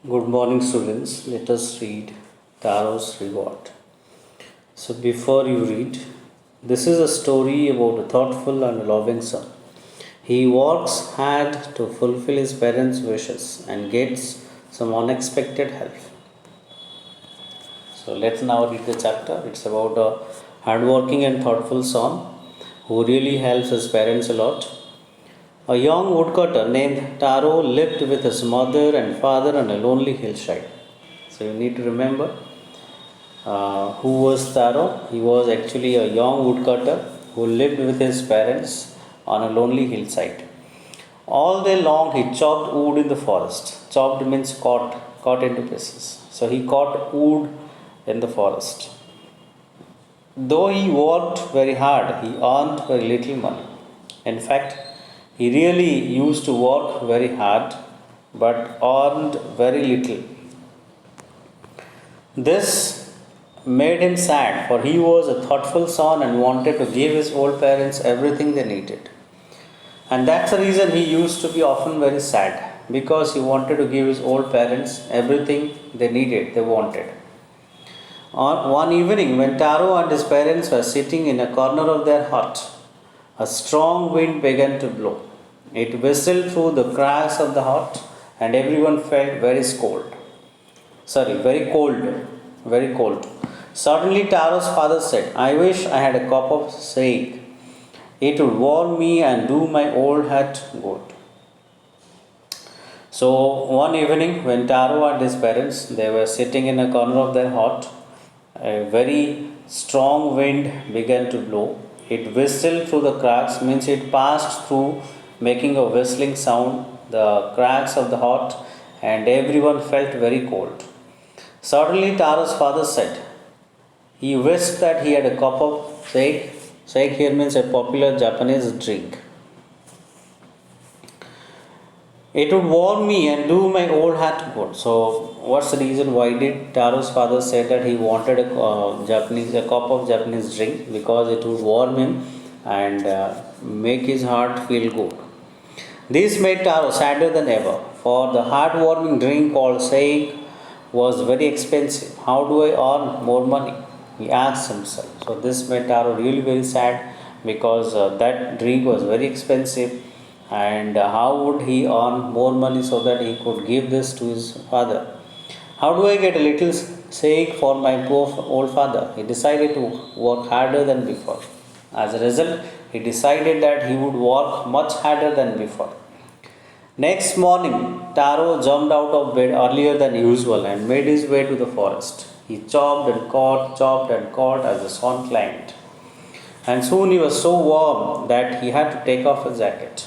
Good morning, students. Let us read Taro's Reward. So, before you read, this is a story about a thoughtful and loving son. He works hard to fulfill his parents' wishes and gets some unexpected help. So, let's now read the chapter. It's about a hardworking and thoughtful son who really helps his parents a lot. A young woodcutter named Taro lived with his mother and father on a lonely hillside. So you need to remember who was Taro. He was actually a young woodcutter who lived with his parents on a lonely hillside. All day long he chopped wood in the forest. Chopped means cut into pieces. So he cut wood in the forest. Though he worked very hard, he earned very little money. In fact, he really used to work very hard but earned very little. This made him sad, for he was a thoughtful son and wanted to give his old parents everything they needed. And that's the reason he used to be often very sad, because he wanted to give his old parents everything they needed, they wanted. On one evening, when Taro and his parents were sitting in a corner of their hut, a strong wind began to blow. It whistled through the cracks of the hut, and everyone felt very cold, very cold. Suddenly, Taro's father said, "I wish I had a cup of shake. It would warm me and do my old hat good." So one evening, when Taro and his parents they were sitting in a corner of their hut, a very strong wind began to blow. It whistled through the cracks, means it passed through, making a whistling sound, the cracks of the hut, and everyone felt very cold. Suddenly, Taro's father said, he wished that he had a cup of shake. Shake here means a popular Japanese drink. It would warm me and do my old hat good. So, what's the reason why did Taro's father say that he wanted a cup of Japanese drink? Because it would warm him and make his heart feel good. This made Taro sadder than ever, for the heart-warming drink called shake was very expensive. How do I earn more money? He asked himself. So this made Taro really very sad, because that drink was very expensive, and how would he earn more money so that he could give this to his father? How do I get a little shake for my poor old father? He decided to work harder than before. As a result, he decided that he would work much harder than before. Next morning, Taro jumped out of bed earlier than usual and made his way to the forest. He chopped and caught as the sun climbed. And soon he was so warm that he had to take off his jacket.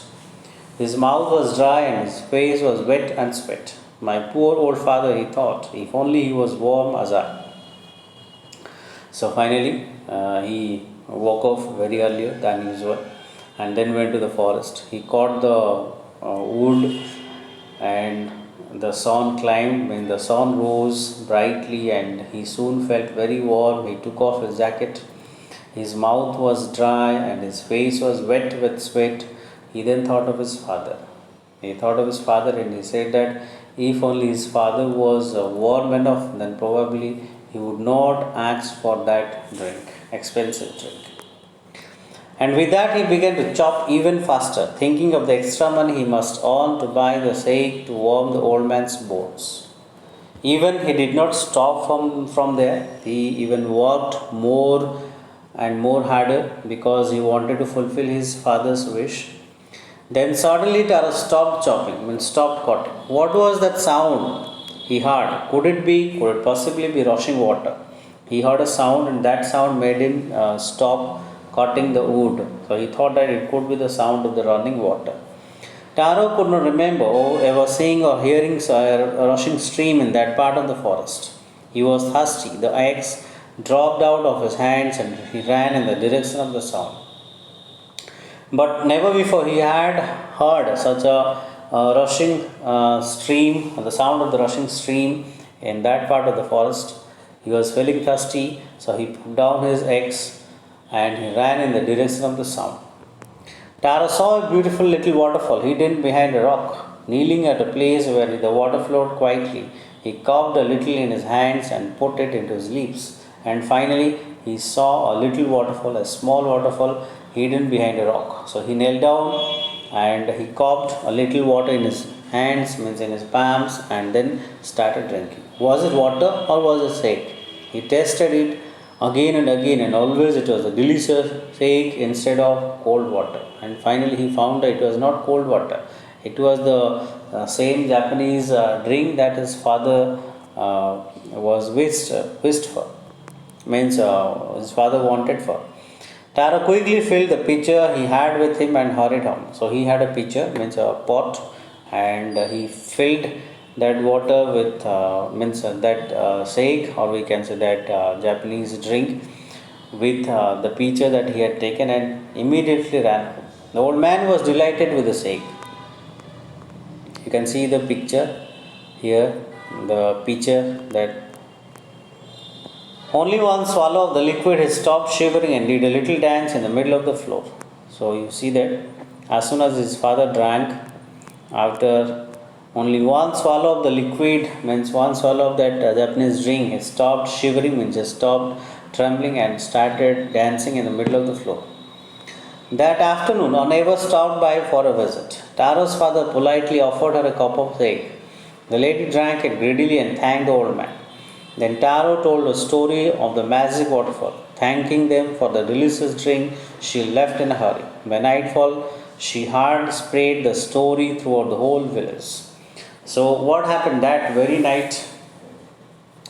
His mouth was dry and his face was wet and sweat. My poor old father, he thought, if only he was warm as I. So finally, he woke up very earlier than usual and then went to the forest. He caught the wood, and the sun climbed. When the sun rose brightly and he soon felt very warm, he took off his jacket. His mouth was dry and his face was wet with sweat. He then thought of his father. He thought of his father and he said that if only his father was warm enough, then probably he would not ask for that drink, expensive drink. And with that, he began to chop even faster, thinking of the extra money he must earn to buy the shake to warm the old man's bones. Even he did not stop from there. He even worked more and more harder, because he wanted to fulfill his father's wish. Then suddenly Tara stopped chopping, means stopped cutting. What was that sound he heard? Could it possibly be rushing water? He heard a sound, and that sound made him stop cutting the wood. So he thought that it could be the sound of the running water. Taro could not remember ever seeing or hearing a rushing stream in that part of the forest. He was thirsty. The axe dropped out of his hands and he ran in the direction of the sound. But never before he had heard such a rushing stream, the sound of the rushing stream in that part of the forest. He was feeling thirsty, so he put down his axe and he ran in the direction of the sound. Tara saw a beautiful little waterfall hidden behind a rock. Kneeling at a place where the water flowed quietly, he coughed a little in his hands and put it into his lips. And finally, he saw a little waterfall, a small waterfall hidden behind a rock. So he knelt down and he coughed a little water in his hands, means in his palms, and then started drinking. Was it water or was it sake? He tested it again and again, and always it was a delicious sake instead of cold water. And finally, he found that it was not cold water, it was the same Japanese drink that his father was wished for, means his father wanted for. Taro quickly filled the pitcher he had with him and hurried home. So he had a pitcher, means a pot, and he filled that water with means that sake, or we can say that Japanese drink, with the pitcher that he had taken, and immediately ran home. The old man was delighted with the sake. You can see the picture here, the pitcher that only one swallow of the liquid, he stopped shivering and did a little dance in the middle of the floor. So you see that as soon as his father drank, after only one swallow of the liquid, means one swallow of that Japanese drink, he stopped shivering, means he stopped trembling and started dancing in the middle of the floor. That afternoon, a neighbor stopped by for a visit. Taro's father politely offered her a cup of tea. The lady drank it greedily and thanked the old man. Then Taro told a story of the magic waterfall. Thanking them for the delicious drink, she left in a hurry. By nightfall, she had spread the story throughout the whole village. So, what happened that very night?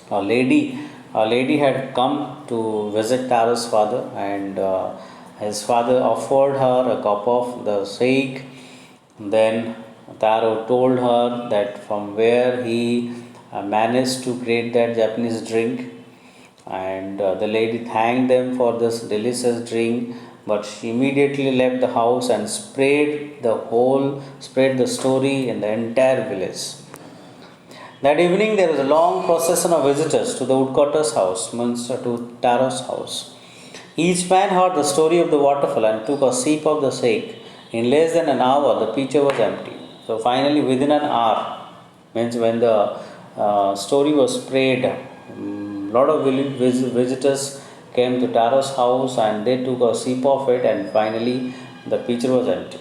A lady, a lady had come to visit Taro's father, and his father offered her a cup of the sake. Then Taro told her that from where he managed to create that Japanese drink, and the lady thanked them for this delicious drink. But she immediately left the house and spread the story in the entire village. That evening, there was a long procession of visitors to the woodcutter's house, means to Taro's house. Each man heard the story of the waterfall and took a sip of the sake. In less than an hour, the pitcher was empty. So finally, within an hour, means when the story was spread, lot of visitors came to Taro's house and they took a sip of it, and finally the pitcher was empty.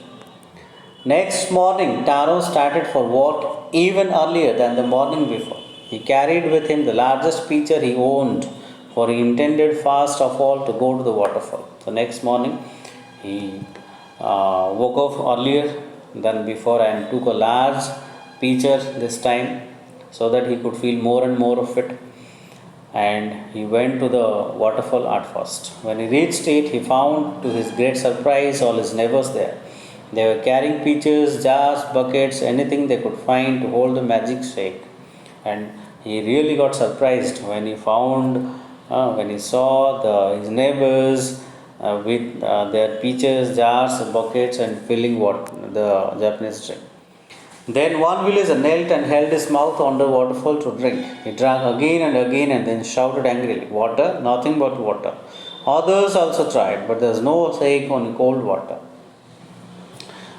Next morning, Taro started for work even earlier than the morning before. He carried with him the largest pitcher he owned, for he intended first of all to go to the waterfall. So next morning, he woke up earlier than before and took a large pitcher this time, so that he could feel more and more of it. And he went to the waterfall at first. When he reached it, he found to his great surprise all his neighbors there. They were carrying pitchers, jars, buckets, anything they could find to hold the magic sake. And he really got surprised when he when he saw his neighbors with their pitchers, jars, buckets, and filling the Japanese drink. Then one villager knelt and held his mouth on the waterfall to drink. He drank again and again and then shouted angrily, "Water? Nothing but water." Others also tried, but there was no sake, only cold water.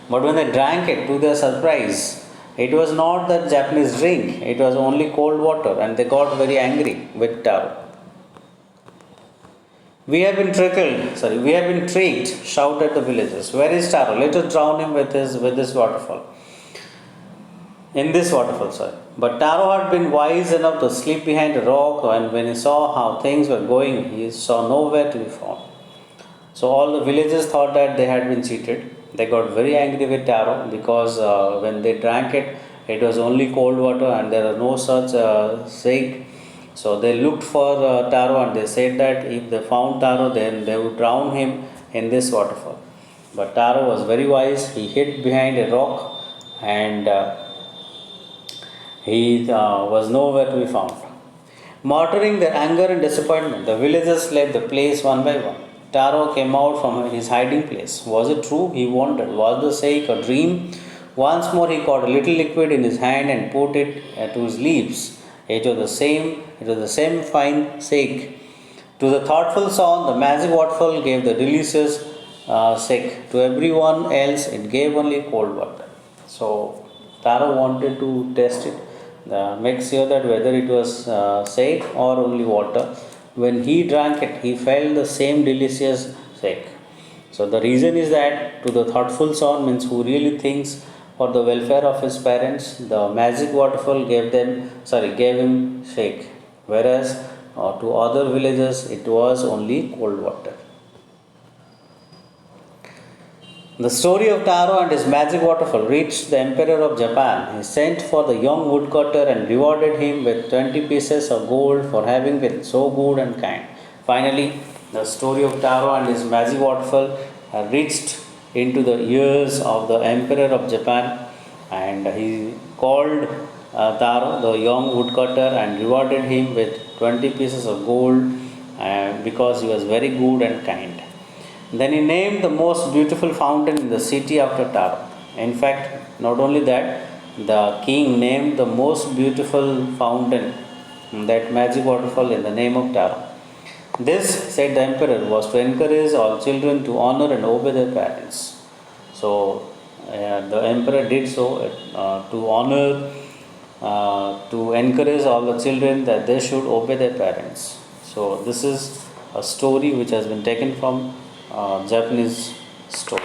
But when they drank it, to their surprise, it was not that Japanese drink, it was only cold water, and they got very angry with Taro. We have been tricked, shouted the villagers. Where is Taro? Let us drown him with this waterfall. In this waterfall, sorry. But Taro had been wise enough to slip behind a rock, and when he saw how things were going, he saw nowhere to be found. So all the villagers thought that they had been cheated. They got very angry with Taro because when they drank it, it was only cold water and there was no such sake. So they looked for Taro and they said that if they found Taro, then they would drown him in this waterfall. But Taro was very wise. He hid behind a rock and he was nowhere to be found. Muttering their anger and disappointment, the villagers left the place one by one. Taro came out from his hiding place. Was it true? He wondered. Was the sake a dream? Once more he caught a little liquid in his hand and put it to his lips. It was the same fine sake. To the thoughtful son, the magic waterfall gave the delicious sake. To everyone else, it gave only cold water. So Taro wanted to test it, make sure that whether it was shake or only water. When he drank it, he felt the same delicious shake. So the reason is that to the thoughtful son means who really thinks for the welfare of his parents, the magic waterfall gave him shake, whereas to other villagers it was only cold water. The story of Taro and his magic waterfall reached the Emperor of Japan. He sent for the young woodcutter and rewarded him with 20 pieces of gold for having been so good and kind. Finally, the story of Taro and his magic waterfall reached into the ears of the Emperor of Japan, and he called Taro, the young woodcutter, and rewarded him with 20 pieces of gold because he was very good and kind. Then he named the most beautiful fountain in the city after Taro. In fact, not only that, the king named the most beautiful fountain, that magic waterfall, in the name of Taro. This, said the emperor, was to encourage all children to honor and obey their parents. So, the emperor did so to honor, to encourage all the children that they should obey their parents. So, this is a story which has been taken from Japanese story.